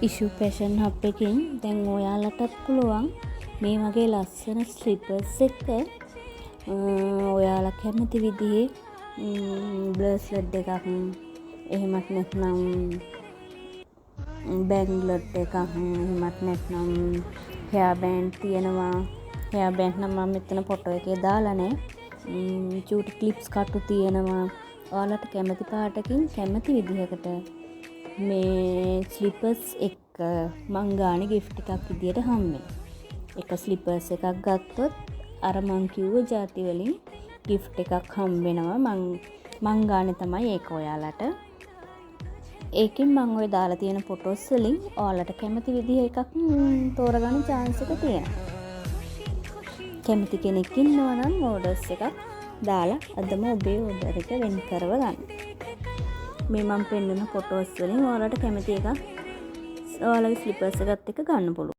Issue fashion hub එකෙන් දැන් ඔයාලටත් පුළුවන් මේ වගේ ලස්සන ස්ලිපර්ස් එක ඔයාලා කැමති විදිහේ බ්‍රේස්ලට් එකක් එහෙමත් නැත්නම් බැංග්ලට් එකක් එහෙමත් නැත්නම් හෙයා බෑන්ඩ් තියෙනවා. හෙයා බෑන්ඩ් නම් මම මෙතන ෆොටෝ එකේ දාලා නැහැ. චූටි ක්ලිප්ස් කටු තියෙනවා. ඔයාලට කැමති පාටකින් කැමති විදිහකට මේ ස්ලිපර්ස් එක මං ගානේ gift එකක් විදියට හම්බෙනවා. එක ස්ලිපර්ස් එකක් ගත්තොත් අර මං කිව්ව ಜಾති වලින් gift එකක් හම්බෙනවා. මං ගානේ තමයි ඒක ඔයාලට. ඒකෙන් මං ඔය දාලා තියෙන ෆොටෝස් වලින් ඔයාලට කැමති විදිහ එකක් තෝරගන්න chance එක තියෙනවා. කැමති කෙනෙක් ඉන්නවා නම් orders එකක් දාලා අදම ඔබේ order එක වෙන් කරව ගන්න. මේ මම පෙන්නන ෆොටෝස් වලින් ඔයාලට කැමති එකක් ඔයාලගේ ස්ලිපර්ස් එකත් එක්ක ගන්න පුළුවන්.